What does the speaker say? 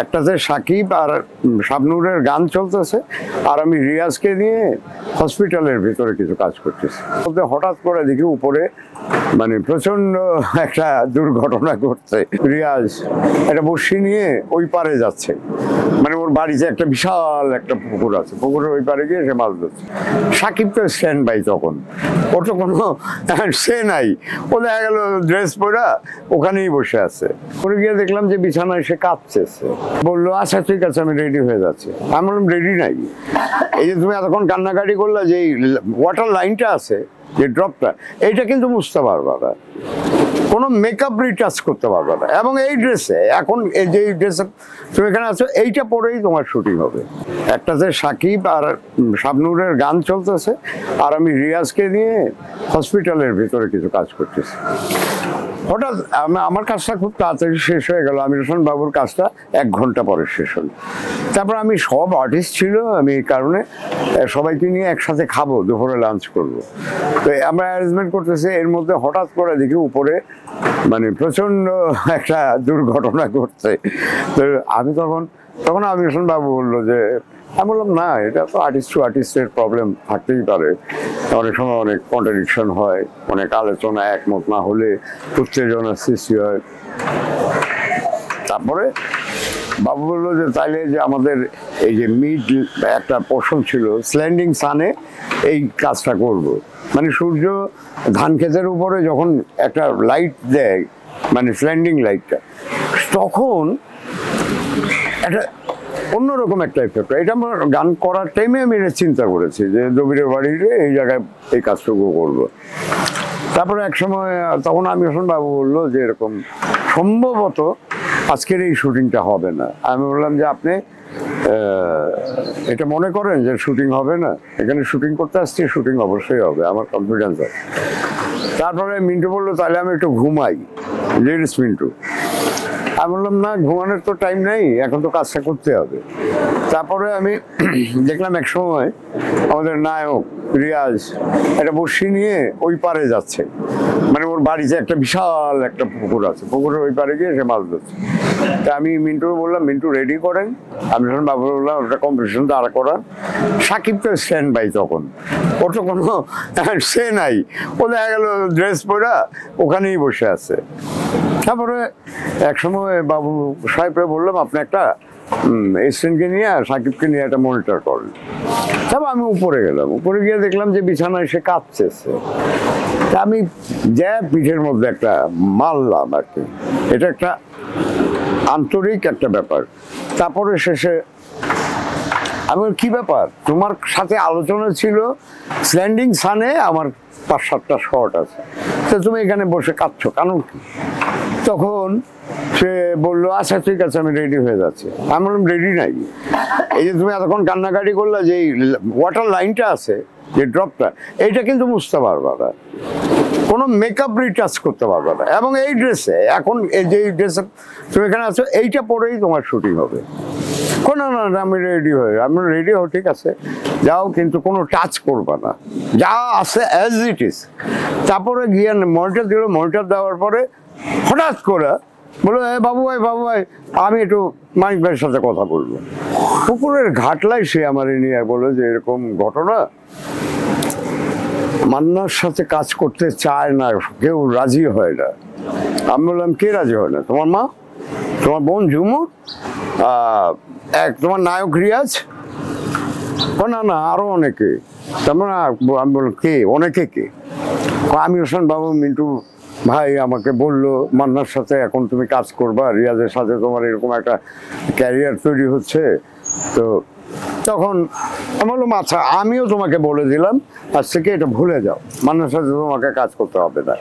একটাতে সাকিব আর শাবনূরের গান চলতেছে, আর আমি রিয়াজকে নিয়ে হসপিটালের ভিতরে কিছু কাজ করতেছি। হঠাৎ করে দেখি উপরে মানে প্রচন্ড একটা দুর্ঘটনা ঘটছে। রিয়াজ একটা বড়শি নিয়ে ওই পারে যাচ্ছে, মানে ওর বাড়িতে একটা বিশাল একটা পুকুর আছে, পুকুরের ওই পারে গিয়ে সে মাছ ধরছে। সাকিব তো স্ট্যান্ড বাই, তখন ওর তো কোনো সে নাই, ও দেখা গেল ড্রেস পরা ওখানেই বসে আছে। করে গিয়ে দেখলাম যে বিছানায় সে কাঁদছে। বললো আচ্ছা ঠিক আছে আমি রেডি হয়ে যাচ্ছি। আমি বললাম রেডি নাই, এই যে তুমি এতক্ষণ কান্নাকাটি করলা যে ওয়াটার লাইনটা আছে, যে ড্রপটা, এইটা কিন্তু বুঝতে পারবা না, কোনো মেকআপ রিটাচ করতে পারবে না। এবং এই ড্রেসে এখন এই যে ড্রেসে তুমি এখানে আছো, এইটা পরেই তোমার শুটিং হবে। একটাতে সাকিব আর শাবনূরের গান চলতেছে, আর আমি রিয়াজকে নিয়ে হসপিটালের ভিতরে কিছু কাজ করতেছি। হঠাৎ আমার কাজটা খুব তাড়াতাড়ি শেষ হয়ে গেল। আমির হোসেন বাবুর কাজটা 1 ঘন্টা পরে শেষ হলো। তারপর আমি সব আর্টিস্ট ছিল, আমি এই কারণে সবাইকে নিয়ে একসাথে খাবো, দুপুরে লাঞ্চ করবো। তো আমরা অ্যারেঞ্জমেন্ট করতেছি, এর মধ্যে হঠাৎ করে দেখি উপরে মানে প্রচন্ড একটা দুর্ঘটনা ঘটছে। তো আমি তখন আমির হোসেন বাবু বললো যে, আমি বললাম না, এটা তো আর্টিস্ট টু আর্টিস্টের প্রবলেম থাকতেই পারে, অনেক সময় অনেক কন্ট্রাডিকশন হয়, অনেক আলোচনা একমত না হলে উত্তেজনার সৃষ্টি হয়। তারপরে বাবু বললো যে তাইলে যে আমাদের এই যে মিড একটা পোর্শন ছিল স্ল্যান্ডিং সানে, এই কাজটা করব। মানে সূর্য ধান ক্ষেতের উপরে যখন একটা লাইট দেয়, মানে স্ল্যান্ডিং লাইটটা, তখন একটা অন্যরকম একটা এফেক্ট। এটা আমার গান করার টাইমে আমি এটা চিন্তা করেছি যে দবিরের বাড়িতে এই জায়গায় এই কাজটুকু করবো। তারপরে এক সময় তখন আমির হোসেন বাবু বললো যে এরকম সম্ভবত আজকের এই শুটিংটা হবে না। আমি বললাম যে আপনি এটা মনে করেন যে শুটিং হবে না? এখানে শুটিং করতে আসছি, শুটিং অবশ্যই হবে, আমার কনফিডেন্স আছে। তারপরে মিন্টু বললো তাহলে আমি একটু ঘুমাই, লেডিস মিন্টু। আমি বললাম না, ঘুমানোর তো টাইম নেই, এখন তো কাজটা করতে হবে। তারপরে আমি দেখলাম এক সময় আমাদের নায়ক রিয়াজ একটা বড়শি নিয়ে ওই পারে যাচ্ছে, মানে ওর বাড়িতে একটা বিশাল একটা পুকুর আছে, পুকুরের ওই পারে গিয়ে সে মাছ ধরছে। তা আমি মিন্টুকে বললাম, মিন্টু রেডি করেন। আমি যখন বাবু বললাম ওটা কম্পিটিশন দাঁড়া করান। সাকিব তো স্ট্যান্ড বাই, তখন ওর তো কোনো সে নাই, ও দেখা গেল ড্রেস পরা ওখানেই বসে আছে। তারপরে এক সময় বাবু সাহেবরা বললাম আপনি একটা এসিস্ট্যান্টকে নিয়ে সাকিবকে নিয়ে একটা মনিটর করেন। তারপর আমি উপরে গেলাম, উপরে গিয়ে দেখলাম যে বিছানায় সে কাঁদছে। তা আমি যা পিঠের মধ্যে একটা মারলাম আর কি, এটা একটা আন্তরিক একটা ব্যাপার। তারপরে শেষে আমি কি ব্যাপার, তোমার সাথে আলোচনা ছিল স্ল্যান্ডিং সানে আমার 5-7টা শট আছে, তো তুমি এখানে বসে কাঁদছো কারণ কি? তখন সে বললো আচ্ছা ঠিক আছে আমি রেডি হয়ে যাচ্ছি। আমি বললাম রেডি নাই, এই যে তুমি এতক্ষণ কান্নাকাটি করলা যে ওয়াটার লাইনটা আছে, যে ড্রপটা, এইটা কিন্তু বুঝতে পারবা না, কোনো মেকআপ রিটাচ করতে পারবে না। এবং এই ড্রেসে এখন এই যে ড্রেসে তুমি এখানে আছো, এইটা পরেই তোমার শুটিং হবে। না না না, আমি রেডি আমি রেডি হও, ঠিক আছে যাও, কিন্তু কোনো টাচ করবা না, যা আছে অ্যাজ ইট ইজ। তারপরে গিয়ে মনিটর দিল, মনিটর দেওয়ার পরে হঠাৎ করে বললো বাবু ভাই আমি একটু মানিক ভাইয়ের সাথে কথা বলবো। পুকুরের ঘাটলাই সে আমার নিয়ে বললো যে এরকম ঘটনা, মান্নার সাথে কাজ করতে চায় না কেউ, রাজি হয় না। আমি বললাম কে রাজি হয় না? তোমার মা, তোমার বোন ঝুমুর, তোমার নায়ক রিয়াজ, না না আরো অনেকে। তারপর আমি বললাম কে? অনেকে কে? আমির হোসেন বাবু মিন্টু ভাই আমাকে বললো মান্নার সাথে এখন তুমি কাজ করবা, রিয়াজের সাথে তোমার এরকম একটা ক্যারিয়ার তৈরি হচ্ছে। তো তখন আমি বললাম আচ্ছা আমিও তোমাকে বলে দিলাম, আজ থেকে এটা ভুলে যাও, মান্নার সাথে তোমাকে কাজ করতে হবে না।